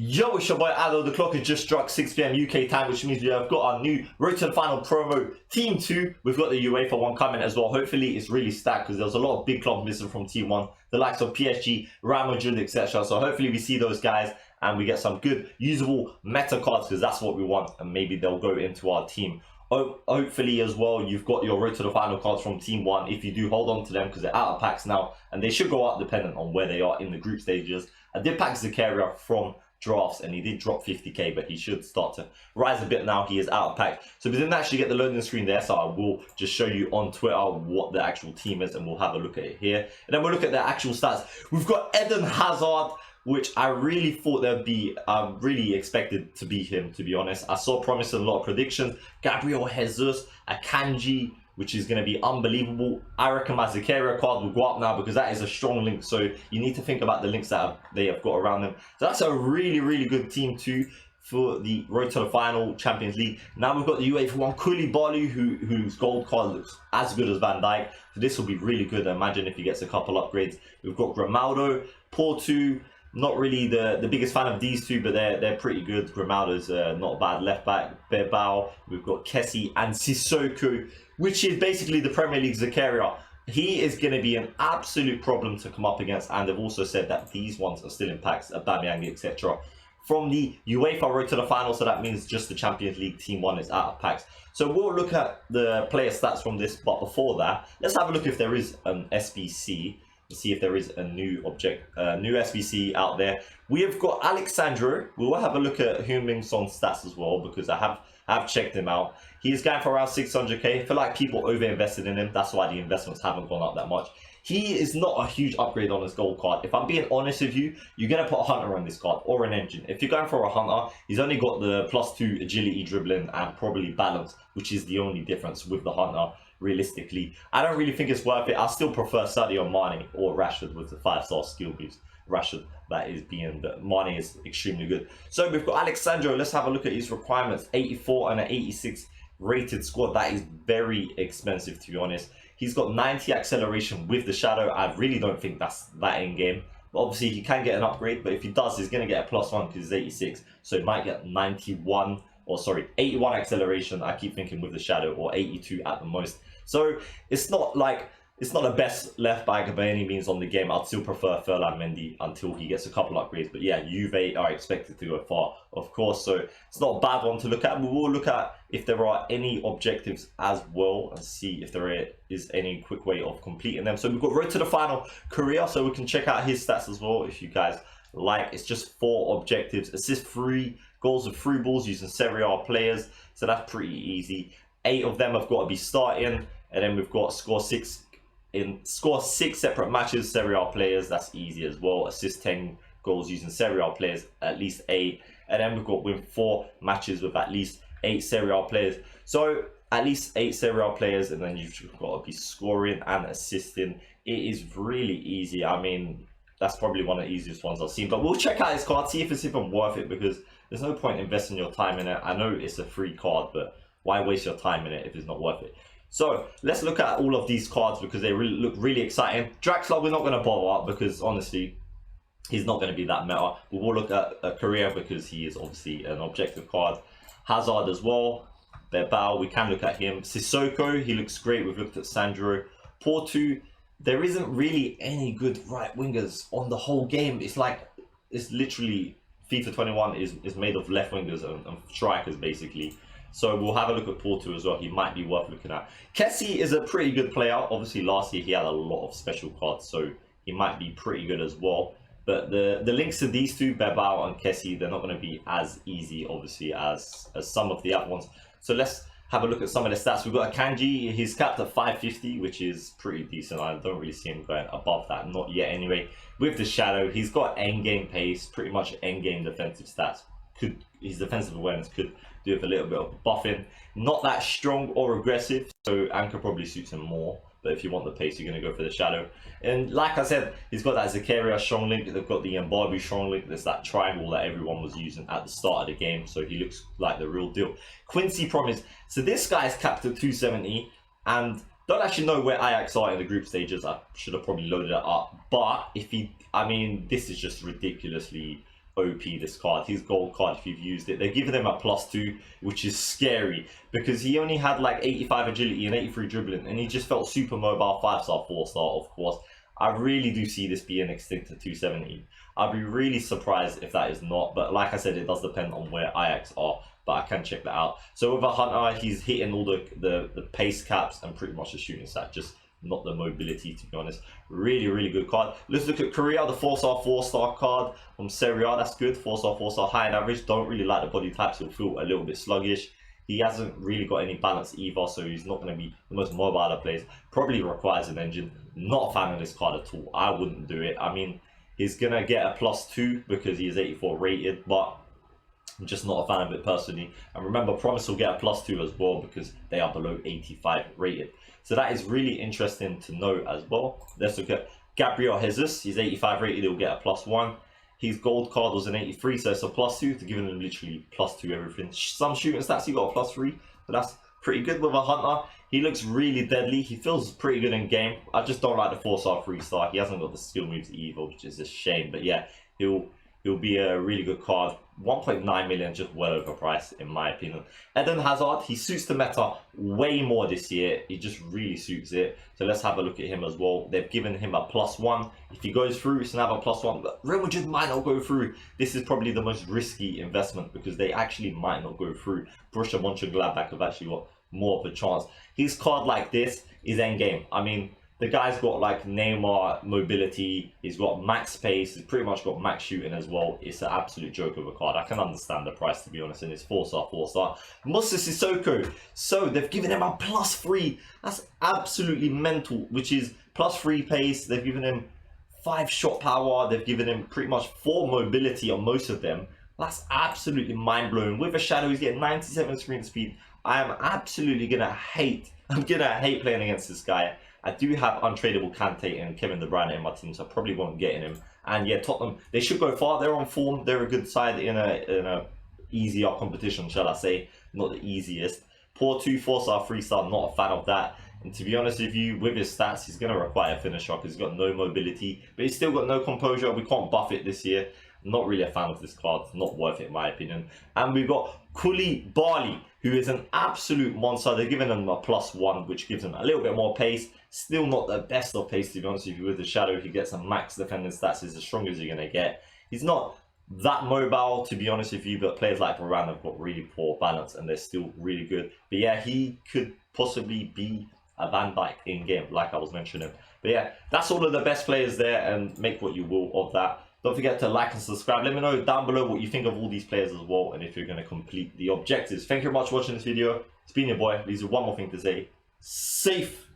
Yo, it's your boy Ado. The clock has just struck 6 p.m. UK time, which means we have got our new Road to the Final promo Team 2. We've got the UEFA one coming as well. Hopefully, it's really stacked because there's a lot of big clubs missing from Team 1, the likes of PSG, Real Madrid, etc. So hopefully, we see those guys and we get some good, usable meta cards because that's what we want. And maybe they'll go into our team. Hopefully as well, you've got your Road to the Final cards from Team 1. If you do, hold on to them because they're out of packs now. And they should go out dependent on where they are in the group stages. I did pack Zakaria from drafts and he did drop 50k, but he should start to rise a bit now. He is out of pack, so we didn't actually get the loading screen there, so I will just show you on Twitter what the actual team is and we'll have a look at it here, and then we'll look at the actual stats. We've got Eden Hazard, which I really thought there'd be, really expected to be him, to be honest. I saw promise in a lot of predictions. Gabriel Jesus, Akanji, which is going to be unbelievable. I reckon my Zakaria card will go up now because that is a strong link. So you need to think about the links that they have got around them. So that's a really, really good team too for the Road to the Final Champions League. Now we've got the UEFA one, Koulibaly, whose gold card looks as good as Van Dijk. So this will be really good. Imagine if he gets a couple upgrades. We've got Grimaldo, Potm. Not really the biggest fan of these two, but they're pretty good. Grimaldo's not a bad left back. Bilbao. We've got Kessie and Sissoko, which is basically the Premier League Zakaria. He is going to be an absolute problem to come up against, and they've also said that these ones are still in packs, Aubameyang, etc. From the UEFA Road to the Final, so that means just the Champions League Team 1 is out of packs. So we'll look at the player stats from this, but before that, let's have a look if there is an SBC. See if there is a new new SBC out there. We have got Alexandro. We will have a look at Heung-min-son's stats as well because I have checked him out. He is going for around 600k. I feel like people over-invested in him. That's why the investments haven't gone up that much. He is not a huge upgrade on his gold card. If I'm being honest with you, you're going to put a hunter on this card or an engine. If you're going for a hunter, he's only got the +2 agility, dribbling, and probably balance, which is the only difference with the hunter. Realistically, I don't really think it's worth it. I still prefer Sadio Mane or Rashford with the 5-star skill boost. Rashford, that is being, but Mane is extremely good. So we've got Alexandro. Let's have a look at his requirements. 84 and an 86 rated squad. That is very expensive, to be honest. He's got 90 acceleration with the shadow. I really don't think that's that in game. But obviously, he can get an upgrade. But if he does, he's going to get a +1 because he's 86. So he might get 91. Or sorry, 81 acceleration, I keep thinking with the shadow, or 82 at the most. So it's not the best left back by any means on the game. I'd still prefer Ferland Mendy until he gets a couple upgrades. But yeah, Juve are expected to go far, of course. So it's not a bad one to look at. We will look at if there are any objectives as well and see if there is any quick way of completing them. So we've got Road to the Final Korea, so we can check out his stats as well if you guys like. It's just 4 objectives. Assist 3, goals of 3 balls using Serie A players, so that's pretty easy. 8 of them have got to be starting, and then we've got score 6 separate matches, Serie A players, that's easy as well. Assist 10 goals using Serie A players, at least 8, and then we've got win 4 matches with at least 8 Serie A players. So at least 8 Serie A players, and then you've got to be scoring and assisting. It is really easy. I mean, that's probably one of the easiest ones I've seen, but we'll check out his card, see if it's even worth it, because there's no point investing your time in it. I know it's a free card, but why waste your time in it if it's not worth it? So let's look at all of these cards because they look really exciting. Draxler, we're not going to bother up because honestly, he's not going to be that meta. We will look at Korea because he is obviously an objective card. Hazard as well. Bilbao, we can look at him. Sissoko, he looks great. We've looked at Sandro. Porto, there isn't really any good right wingers on the whole game. It's like, it's literally FIFA 21 is made of left wingers and strikers basically. So we'll have a look at Porto as well. He might be worth looking at. Kessie is a pretty good player. Obviously last year he had a lot of special cards, so he might be pretty good as well. But the links to these two, Bilbao and Kessie, they're not going to be as easy obviously as some of the other ones. So let's have a look at some of the stats. We've got Akanji. He's capped at 550, which is pretty decent. I don't really see him going above that, not yet anyway. With the shadow, he's got endgame pace, pretty much endgame defensive stats. His defensive awareness could do with a little bit of buffing. Not that strong or aggressive, so Anchor probably suits him more. But if you want the pace, you're going to go for the shadow. And like I said, he's got that Zakaria strong link. They've got the Mbabu strong link. There's that triangle that everyone was using at the start of the game. So he looks like the real deal. Quincy Promise. So this guy's capped at 270. And don't actually know where Ajax are in the group stages. I should have probably loaded it up. But if he, I mean, this is just ridiculously OP, this card. His gold card, if you've used it, they're giving him a +2, which is scary because he only had like 85 agility and 83 dribbling, and he just felt super mobile, 5-star, 4-star, of course. I really do see this being extinct to 270. I'd be really surprised if that is not, but like I said, it does depend on where Ajax are, but I can check that out. So with a Hunter, he's hitting all the pace caps and pretty much the shooting stat, just not the mobility, to be honest. Really good card. Let's look at Korea, the 4-star 4-star card from Serie A. That's good. 4-star 4-star, high and average. Don't really like the body types. He'll feel a little bit sluggish. He hasn't really got any balance either, so he's not going to be the most mobile of players. Probably requires an engine. Not a fan of this card at all. I wouldn't do it. I mean, he's going to get a +2 because he is 84 rated, but I'm just not a fan of it personally. And remember, Promise will get a +2 as well because they are below 85 rated. So that is really interesting to know as well. Let's look at Gabriel Jesus. He's 85 rated. He'll get a +1. His gold card was an 83, so it's a +2. They're giving him literally +2 everything. Some shooting stats, he got a +3, but that's pretty good with a Hunter. He looks really deadly. He feels pretty good in game. I just don't like the 4-star 3-star. He hasn't got the skill moves either, which is a shame. But yeah, he'll be a really good card. 1.9 million, just well overpriced in my opinion. Eden Hazard, he suits the meta way more this year. He just really suits it. So let's have a look at him as well. They've given him a +1. If he goes through, it's another +1. But Real Madrid might not go through. This is probably the most risky investment because they actually might not go through. Borussia Mönchengladbach have actually got more of a chance. His card like this is endgame. I mean, the guy's got like Neymar mobility, he's got max pace, he's pretty much got max shooting as well. It's an absolute joke of a card. I can understand the price, to be honest, and it's 4-star, 4-star. Moussa Sissoko, so they've given him a +3. That's absolutely mental, which is +3 pace. They've given him 5 shot power. They've given him pretty much 4 mobility on most of them. That's absolutely mind-blowing. With a shadow, he's getting 97 sprint speed. I am absolutely gonna hate. I'm gonna hate playing against this guy. I do have untradeable Kante and Kevin De Bruyne in my team, so I probably won't get in him. And yeah, Tottenham, they should go far. They're on form. They're a good side in a easier competition, shall I say. Not the easiest. Poor 2, 4-star, 3-star, not a fan of that. And to be honest with you, with his stats, he's going to require a finisher because he's got no mobility. But he's still got no composure. We can't buff it this year. Not really a fan of this card. Not worth it, in my opinion. And we've got Koulibaly, who is an absolute monster. They're giving him a +1, which gives him a little bit more pace. Still not the best of pace, to be honest with you. With the shadow, he gets some max defending stats. He's as strong as you're going to get. He's not that mobile, to be honest with you, but players like Varane have got really poor balance and they're still really good. But yeah, he could possibly be a Van Dijk in game, like I was mentioning. But yeah, that's all of the best players there, and make what you will of that. Don't forget to like and subscribe. Let me know down below what you think of all these players as well, and if you're going to complete the objectives. Thank you very much for watching this video. It's been your boy. Leaves you one more thing to say. Safe.